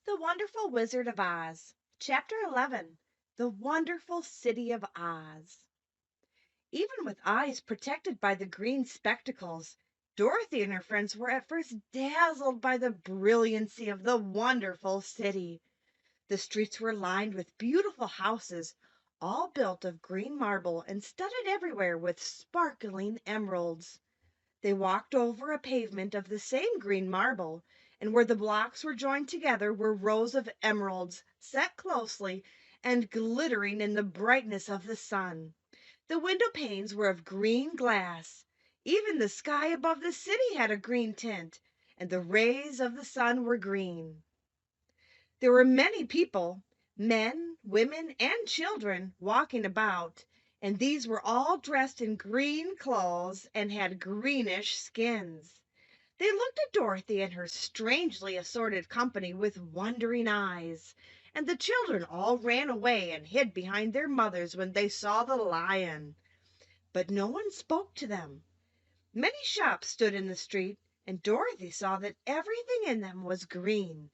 The Wonderful Wizard of Oz. Chapter 11. The Wonderful City of Oz. Even with eyes protected by the green spectacles, Dorothy and her friends were at first dazzled by the brilliancy of the wonderful city. The streets were lined with beautiful houses, all built of green marble and studded everywhere with sparkling emeralds. They walked over a pavement of the same green marble, and where the blocks were joined together were rows of emeralds set closely and glittering in the brightness of the sun. The window panes were of green glass. Even the sky above the city had a green tint, and the rays of the sun were green. There were many people, men, women, and children, walking about, and these were all dressed in green clothes and had greenish skins. They looked at Dorothy and her strangely assorted company with wondering eyes, and the children all ran away and hid behind their mothers when they saw the lion. But no one spoke to them. Many shops stood in the street, and Dorothy saw that everything in them was green.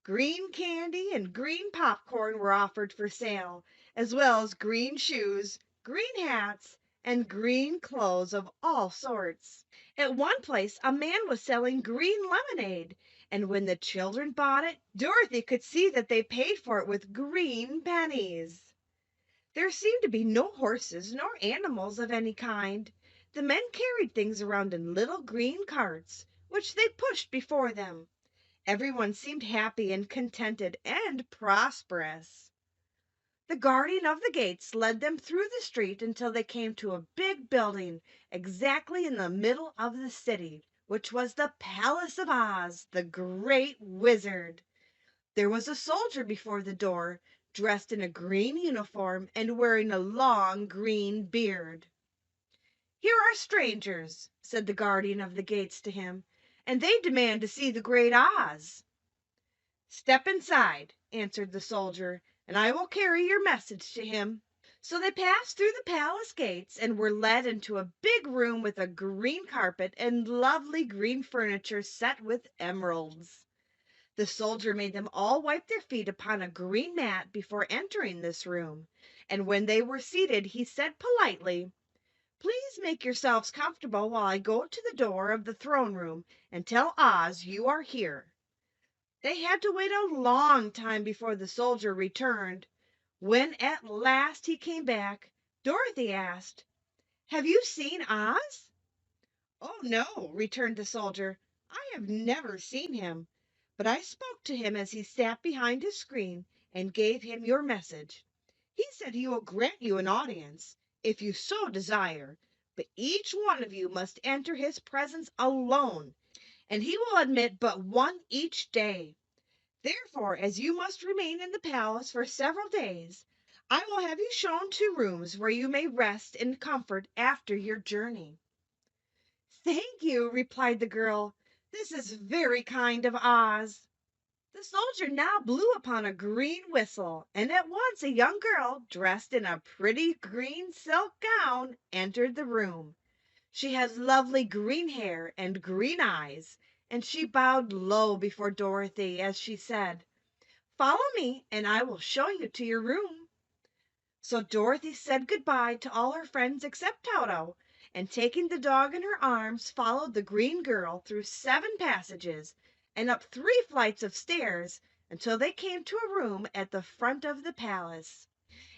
Green candy and green popcorn were offered for sale, as well as green shoes, green hats, and green clothes of all sorts. At one place a man was selling green lemonade, and when the children bought it, Dorothy could see that they paid for it with green pennies. There seemed to be no horses nor animals of any kind. The men carried things around in little green carts, which they pushed before them. Everyone seemed happy and contented and prosperous. The guardian of the gates led them through the street until they came to a big building exactly in the middle of the city, which was the Palace of Oz, the Great Wizard. There was a soldier before the door, dressed in a green uniform and wearing a long green beard. "Here are strangers," said the guardian of the gates to him, "and they demand to see the Great Oz." "Step inside," answered the soldier, "and I will carry your message to him." So they passed through the palace gates and were led into a big room with a green carpet and lovely green furniture set with emeralds. The soldier made them all wipe their feet upon a green mat before entering this room, and when they were seated he said politely, "Please make yourselves comfortable while I go to the door of the throne room and tell Oz you are here." They had to wait a long time before the soldier returned. When at last he came back, Dorothy asked, "Have you seen Oz?" "Oh, no," returned the soldier. "I have never seen him, but I spoke to him as he sat behind his screen and gave him your message. He said he will grant you an audience, if you so desire, but each one of you must enter his presence alone, and he will admit but one each day. Therefore, as you must remain in the palace for several days, I will have you shown to rooms where you may rest in comfort after your journey." "Thank you," replied the girl. "This is very kind of Oz." The soldier now blew upon a green whistle, and at once a young girl, dressed in a pretty green silk gown, entered the room. She had lovely green hair and green eyes, and she bowed low before Dorothy as she said, "Follow me, and I will show you to your room." So Dorothy said good bye to all her friends except Toto, and taking the dog in her arms, followed the green girl through 7 passages and up 3 flights of stairs until they came to a room at the front of the palace.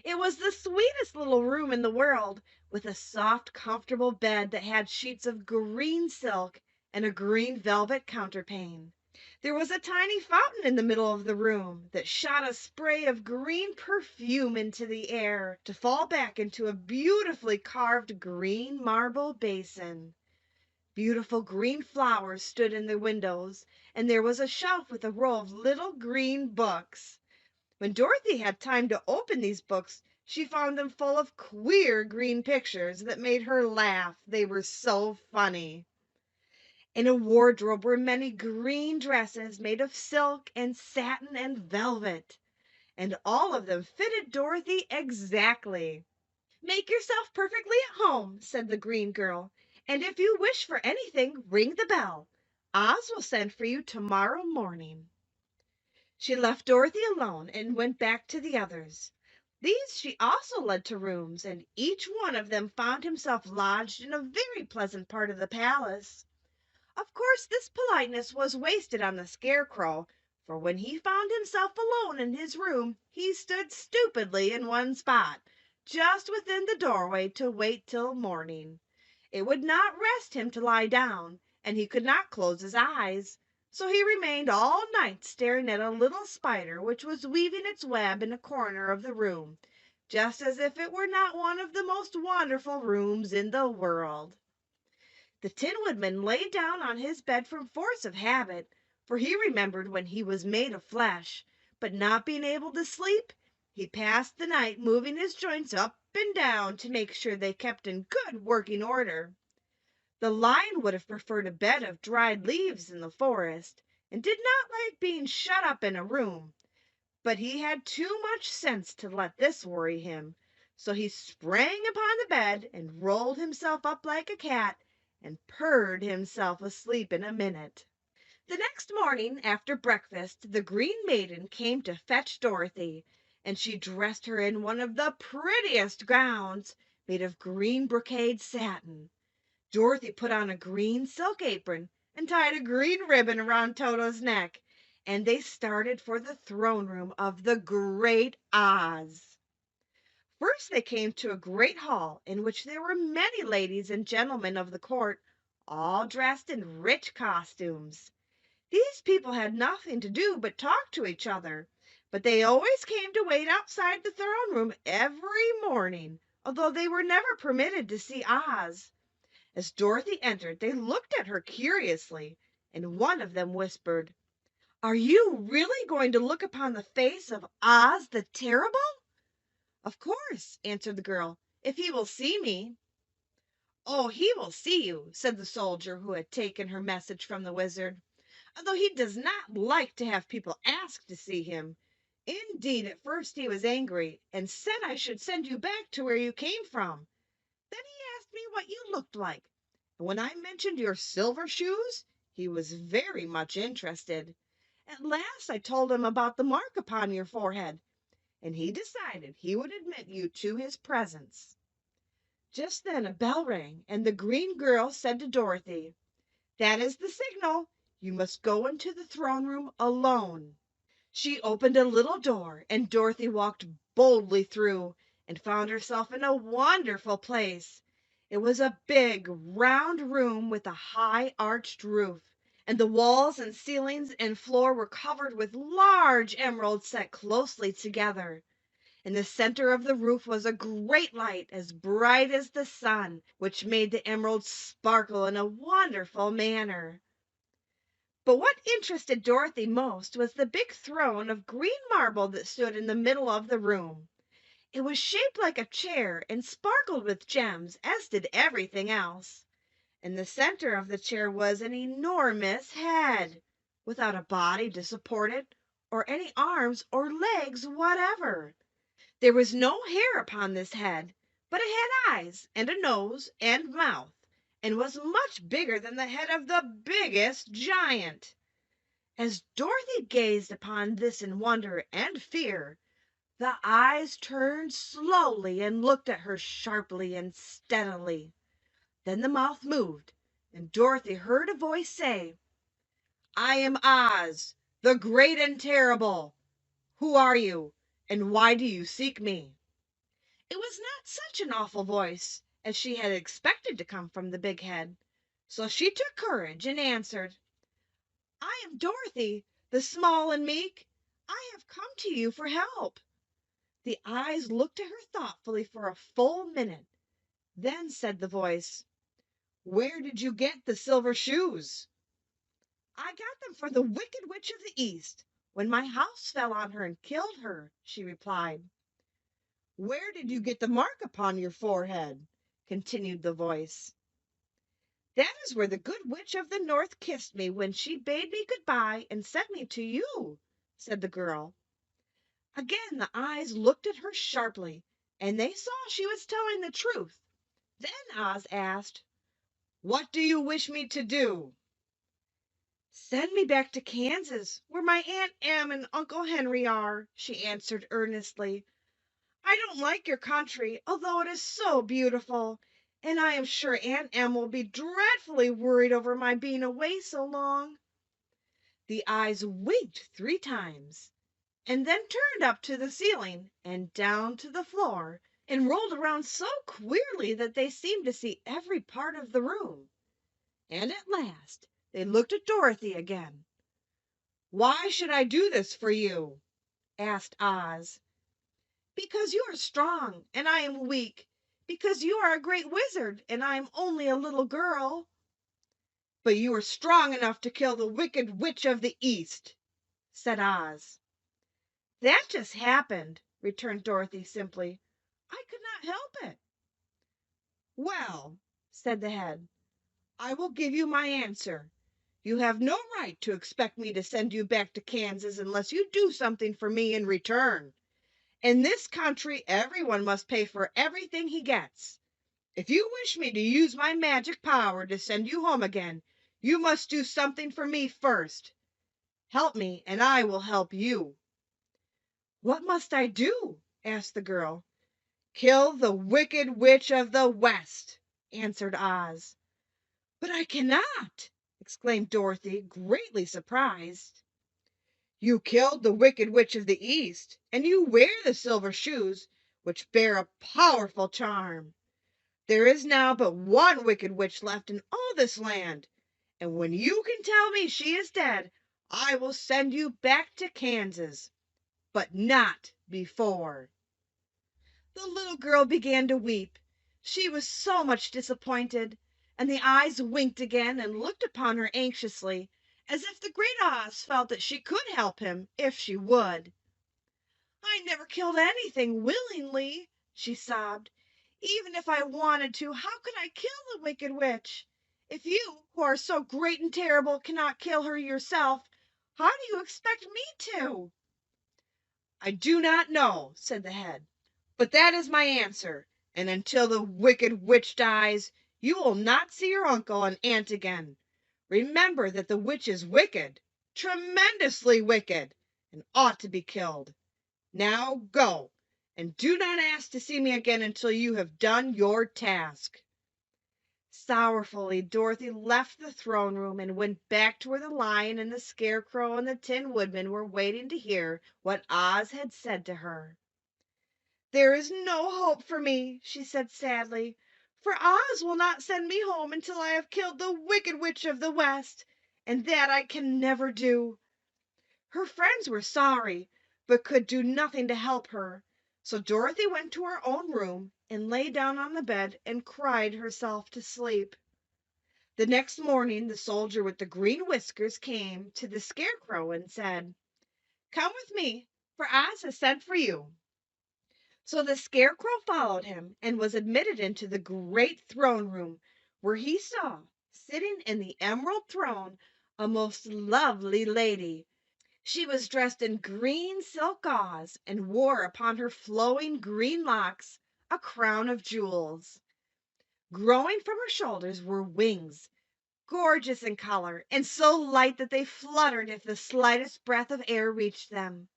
It was the sweetest little room in the world, with a soft, comfortable bed that had sheets of green silk and a green velvet counterpane. There was a tiny fountain in the middle of the room that shot a spray of green perfume into the air, to fall back into a beautifully carved green marble basin. Beautiful green flowers stood in the windows, and there was a shelf with a row of little green books. When Dorothy had time to open these books, she found them full of queer green pictures that made her laugh, they were so funny. In a wardrobe were many green dresses made of silk and satin and velvet, and all of them fitted Dorothy exactly. "Make yourself perfectly at home," said the green girl, "and if you wish for anything, ring the bell. Oz will send for you tomorrow morning." She left Dorothy alone and went back to the others. These she also led to rooms, and each one of them found himself lodged in a very pleasant part of the palace. Of course, this politeness was wasted on the Scarecrow, for when he found himself alone in his room he stood stupidly in one spot, just within the doorway, to wait till morning. It would not rest him to lie down, and he could not close his eyes, so he remained all night staring at a little spider which was weaving its web in a corner of the room, just as if it were not one of the most wonderful rooms in the world. The Tin Woodman lay down on his bed from force of habit, for he remembered when he was made of flesh, but not being able to sleep, he passed the night moving his joints up and down to make sure they kept in good working order. The Lion would have preferred a bed of dried leaves in the forest, and did not like being shut up in a room, but he had too much sense to let this worry him, so he sprang upon the bed and rolled himself up like a cat and purred himself asleep in a minute. The next morning after breakfast the Green Maiden came to fetch Dorothy, and she dressed her in one of the prettiest gowns, made of green brocade satin. Dorothy put on a green silk apron and tied a green ribbon around Toto's neck, and they started for the throne room of the Great Oz. First they came to a great hall in which there were many ladies and gentlemen of the court, all dressed in rich costumes. These people had nothing to do but talk to each other, but they always came to wait outside the throne room every morning, although they were never permitted to see Oz. As Dorothy entered they looked at her curiously, and one of them whispered, "Are you really going to look upon the face of Oz the Terrible?" "Of course," answered the girl, "if he will see me." "Oh, he will see you," said the soldier who had taken her message from the Wizard, "although he does not like to have people ask to see him. Indeed, at first he was angry, and said I should send you back to where you came from. Then he asked me what you looked like, and when I mentioned your silver shoes, he was very much interested. At last I told him about the mark upon your forehead, and he decided he would admit you to his presence." Just then a bell rang, and the green girl said to Dorothy, "That is the signal. You must go into the throne room alone." She opened a little door, and Dorothy walked boldly through and found herself in a wonderful place. It was a big, round room with a high arched roof, and the walls and ceilings and floor were covered with large emeralds set closely together. In the center of the roof was a great light as bright as the sun, which made the emeralds sparkle in a wonderful manner. But what interested Dorothy most was the big throne of green marble that stood in the middle of the room. It was shaped like a chair and sparkled with gems, as did everything else. In the center of the chair was an enormous head, without a body to support it, or any arms or legs whatever. There was no hair upon this head, but it had eyes and a nose and mouth, and was much bigger than the head of the biggest giant. As Dorothy gazed upon this in wonder and fear, the eyes turned slowly and looked at her sharply and steadily. Then the mouth moved, and Dorothy heard a voice say, "I am Oz, the Great and Terrible. Who are you, and why do you seek me?" It was not such an awful voice as she had expected to come from the big head, so she took courage and answered, "I am Dorothy, the small and meek. I have come to you for help." The eyes looked at her thoughtfully for a full minute. Then said the voice, "Where did you get the silver shoes?" "I got them from the Wicked Witch of the East, when my house fell on her and killed her," she replied. "Where did you get the mark upon your forehead?" continued the voice. "That is where the Good Witch of the North kissed me when she bade me good bye and sent me to you," said the girl. Again the eyes looked at her sharply, and they saw she was telling the truth. Then Oz asked, "What do you wish me to do?" Send me back to Kansas, where my Aunt Em and Uncle Henry are, she answered earnestly. I don't like your country, although it is so beautiful, and I am sure Aunt Em will be dreadfully worried over my being away so long. The eyes winked 3 times, and then turned up to the ceiling and down to the floor, and rolled around so queerly that they seemed to see every part of the room. And at last they looked at Dorothy again. "Why should I do this for you?" asked Oz. "Because you are strong and I am weak. Because you are a great wizard and I am only a little girl." "But you are strong enough to kill the Wicked Witch of the East," said Oz. "That just happened," returned Dorothy simply. "I could not help it." "Well," said the head, "I will give you my answer. You have no right to expect me to send you back to Kansas unless you do something for me in return. In this country everyone must pay for everything he gets. If you wish me to use my magic power to send you home again, you must do something for me first. Help me and I will help you." "What must I do?" asked the girl. "Kill the Wicked Witch of the West," answered Oz. "But I cannot!" exclaimed Dorothy, greatly surprised. "You killed the Wicked Witch of the East, and you wear the silver shoes, which bear a powerful charm. There is now but one Wicked Witch left in all this land, and when you can tell me she is dead, I will send you back to Kansas. But not before." The little girl began to weep, she was so much disappointed, and the eyes winked again and looked upon her anxiously, as if the great Oz felt that she could help him if she would. "I never killed anything willingly," she sobbed. "Even if I wanted to, how could I kill the Wicked Witch? If you, who are so great and terrible, cannot kill her yourself, how do you expect me to?" "I do not know," said the head, "but that is my answer, and until the Wicked Witch dies, you will not see your uncle and aunt again. Remember that the witch is wicked, tremendously wicked, and ought to be killed. Now go, and do not ask to see me again until you have done your task." Sorrowfully Dorothy left the throne room and went back to where the Lion and the Scarecrow and the Tin Woodman were waiting to hear what Oz had said to her. "There is no hope for me," she said sadly, "for Oz will not send me home until I have killed the Wicked Witch of the West, and that I can never do." Her friends were sorry, but could do nothing to help her, so Dorothy went to her own room and lay down on the bed and cried herself to sleep. The next morning the soldier with the green whiskers came to the Scarecrow and said, "Come with me, for Oz has sent for you." So the Scarecrow followed him and was admitted into the great throne room, where he saw, sitting in the emerald throne, a most lovely lady. She was dressed in green silk gauze and wore upon her flowing green locks a crown of jewels. Growing from her shoulders were wings, gorgeous in color and so light that they fluttered if the slightest breath of air reached them.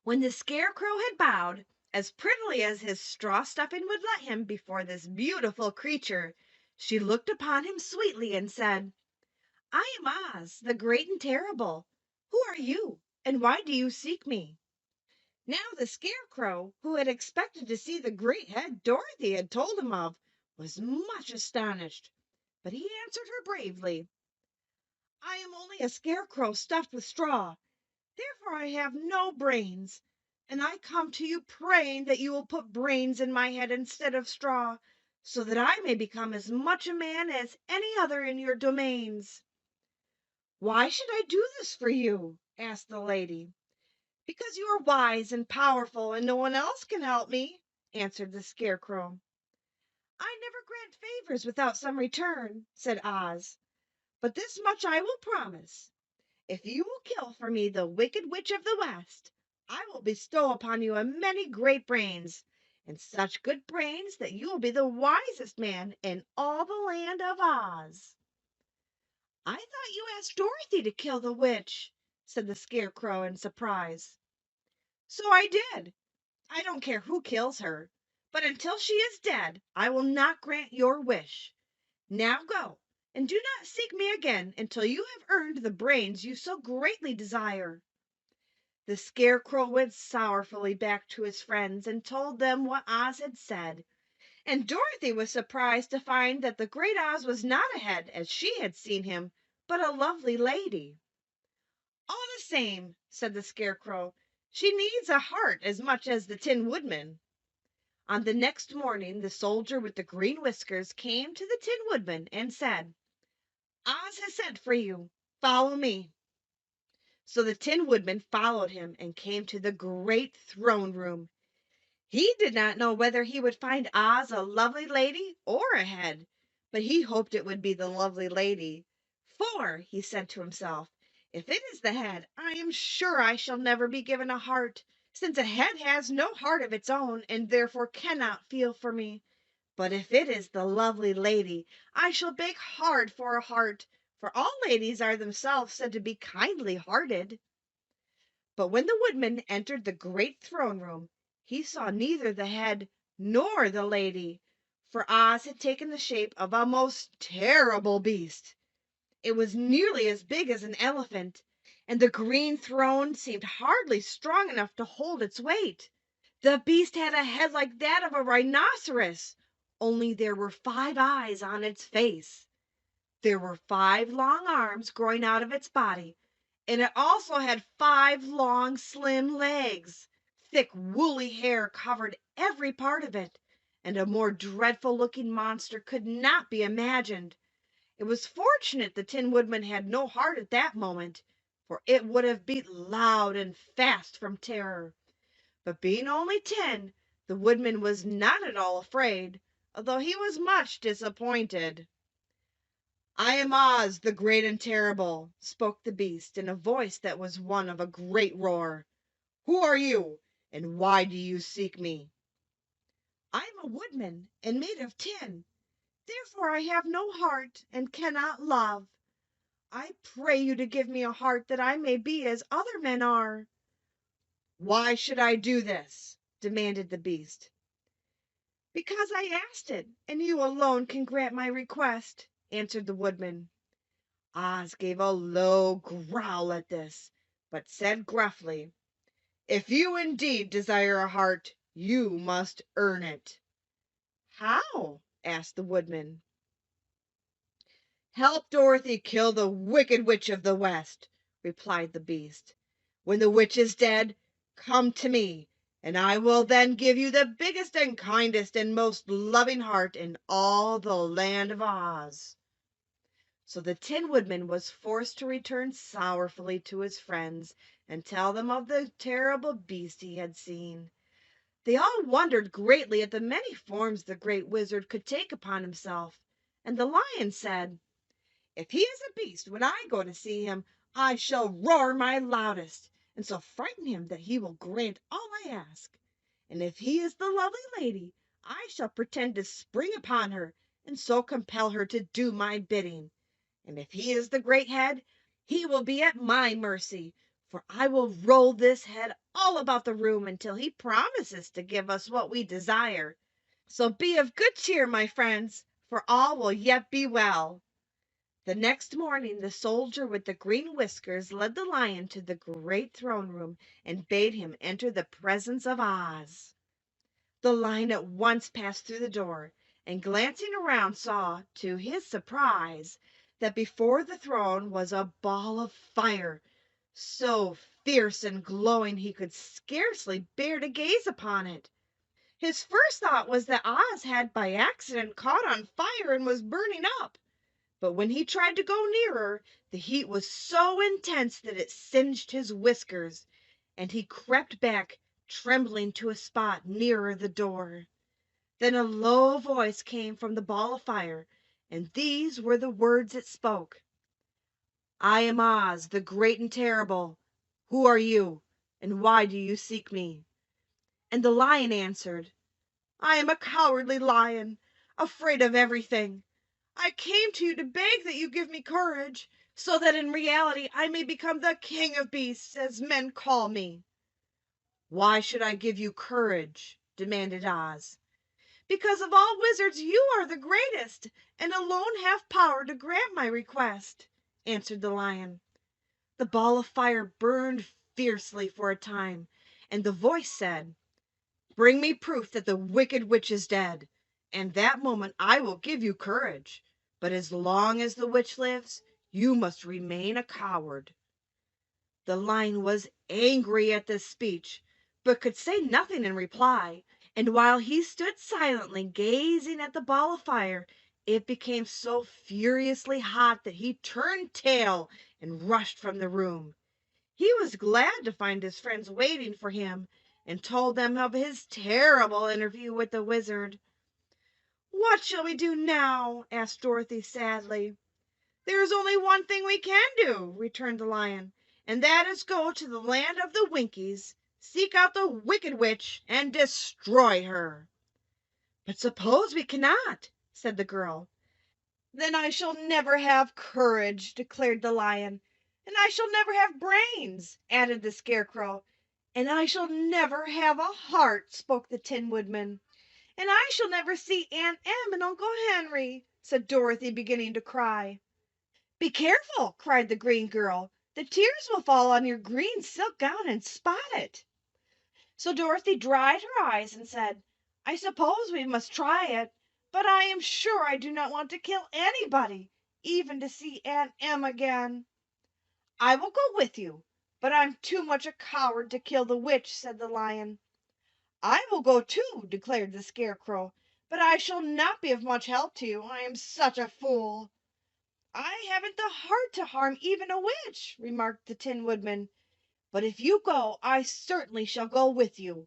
When the Scarecrow had bowed, as prettily as his straw stuffing would let him, before this beautiful creature, she looked upon him sweetly and said, "I am Oz, the Great and Terrible. Who are you, and why do you seek me?" Now the Scarecrow, who had expected to see the great head Dorothy had told him of, was much astonished, but he answered her bravely, "I am only a scarecrow stuffed with straw. Therefore I have no brains, and I come to you praying that you will put brains in my head instead of straw, so that I may become as much a man as any other in your domains." "Why should I do this for you?" asked the lady. "Because you are wise and powerful, and no one else can help me," answered the Scarecrow. "I never grant favors without some return," said Oz, "but this much I will promise. If you will kill for me the Wicked Witch of the West, I will bestow upon you a many great brains, and such good brains that you will be the wisest man in all the land of Oz." "I thought you asked Dorothy to kill the witch," said the Scarecrow in surprise. "So I did. I don't care who kills her, but until she is dead, I will not grant your wish. Now go, and do not seek me again until you have earned the brains you so greatly desire." The Scarecrow went sorrowfully back to his friends and told them what Oz had said, and Dorothy was surprised to find that the great Oz was not a head as she had seen him, but a lovely lady. "All the same," said the Scarecrow, "she needs a heart as much as the Tin Woodman." On the next morning the soldier with the green whiskers came to the Tin Woodman and said, "Oz has sent for you. Follow me." So the Tin Woodman followed him and came to the great throne room. He did not know whether he would find Oz a lovely lady or a head, but he hoped it would be the lovely lady. "For," he said to himself, "if it is the head, I am sure I shall never be given a heart, since a head has no heart of its own and therefore cannot feel for me. But if it is the lovely lady, I shall beg hard for a heart, for all ladies are themselves said to be kindly hearted." But when the Woodman entered the great throne room, he saw neither the head nor the lady, for Oz had taken the shape of a most terrible beast. It was nearly as big as an elephant, and the green throne seemed hardly strong enough to hold its weight. The beast had a head like that of a rhinoceros, only there were 5 eyes on its face. There were 5 long arms growing out of its body, and it also had 5 long, slim legs. Thick, woolly hair covered every part of it, and a more dreadful looking monster could not be imagined. It was fortunate the Tin Woodman had no heart at that moment, for it would have beat loud and fast from terror. But being only 10, the Woodman was not at all afraid, although he was much disappointed. "I am Oz, the Great and Terrible," spoke the beast in a voice that was one of a great roar. "Who are you, and why do you seek me?" "I am a woodman and made of tin. Therefore I have no heart and cannot love. I pray you to give me a heart that I may be as other men are." "Why should I do this?" demanded the beast. "Because I asked it, and you alone can grant my request," answered the woodman. Oz gave a low growl at this, but said gruffly, "If you indeed desire a heart, you must earn it." "How?" asked the woodman. "Help Dorothy kill the Wicked Witch of the West," replied the beast. "When the witch is dead, come to me, and I will then give you the biggest and kindest and most loving heart in all the land of Oz." So the Tin Woodman was forced to return sorrowfully to his friends and tell them of the terrible beast he had seen. They all wondered greatly at the many forms the great wizard could take upon himself, and the Lion said, "If he is a beast when I go to see him, I shall roar my loudest, and so frighten him that he will grant all I ask. And if he is the lovely lady, I shall pretend to spring upon her, and so compel her to do my bidding. And if he is the great head, he will be at my mercy, for I will roll this head all about the room until he promises to give us what we desire. So be of good cheer, my friends, for all will yet be well." The next morning the soldier with the green whiskers led the Lion to the great throne room and bade him enter the presence of Oz. The Lion at once passed through the door, and glancing around saw, to his surprise, that before the throne was a ball of fire, so fierce and glowing he could scarcely bear to gaze upon it. His first thought was that Oz had by accident caught on fire and was burning up. But when he tried to go nearer, the heat was so intense that it singed his whiskers, and he crept back, trembling, to a spot nearer the door. Then a low voice came from the ball of fire, and these were the words it spoke: "I am Oz, the Great and Terrible. Who are you, and why do you seek me?" And the Lion answered, "I am a cowardly lion, afraid of everything. I came to you to beg that you give me courage, so that in reality I may become the king of beasts, as men call me." "Why should I give you courage?" demanded Oz. "Because of all wizards you are the greatest, and alone have power to grant my request," answered the lion. The ball of fire burned fiercely for a time, and the voice said, "Bring me proof that the wicked witch is dead, and that moment I will give you courage. But as long as the witch lives, you must remain a coward." The lion was angry at this speech, but could say nothing in reply, and while he stood silently gazing at the ball of fire, it became so furiously hot that he turned tail and rushed from the room. He was glad to find his friends waiting for him, and told them of his terrible interview with the wizard. "What shall we do now?" asked Dorothy sadly. "There is only one thing we can do," returned the lion, "and that is go to the land of the Winkies, seek out the wicked witch, and destroy her." "But suppose we cannot?" said the girl. "Then I shall never have courage," declared the lion. "And I shall never have brains," added the Scarecrow. "And I shall never have a heart," spoke the Tin Woodman. "And I shall never see Aunt Em and Uncle Henry," said Dorothy, beginning to cry. "Be careful!" cried the green girl. "The tears will fall on your green silk gown and spot it." So Dorothy dried her eyes and said, "I suppose we must try it, but I am sure I do not want to kill anybody, even to see Aunt Em again." "I will go with you, but I'm too much a coward to kill the witch," said the lion. "I will go too," declared the Scarecrow, "but I shall not be of much help to you. I am such a fool." "I haven't the heart to harm even a witch," remarked the Tin Woodman. "But if you go, I certainly shall go with you."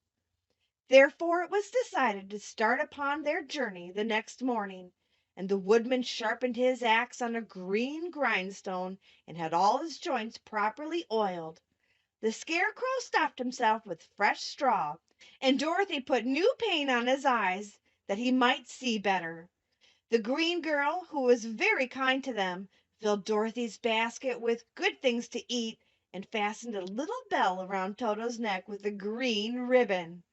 Therefore it was decided to start upon their journey the next morning, and the Woodman sharpened his axe on a green grindstone and had all his joints properly oiled. The Scarecrow stuffed himself with fresh straw, and Dorothy put new paint on his eyes that he might see better. The green girl, who was very kind to them, filled Dorothy's basket with good things to eat and fastened a little bell around Toto's neck with a green ribbon.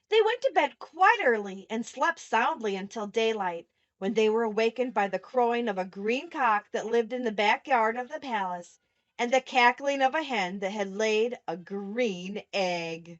They went to bed quite early and slept soundly until daylight, when they were awakened by the crowing of a green cock that lived in the back yard of the palace and the cackling of a hen that had laid a green egg.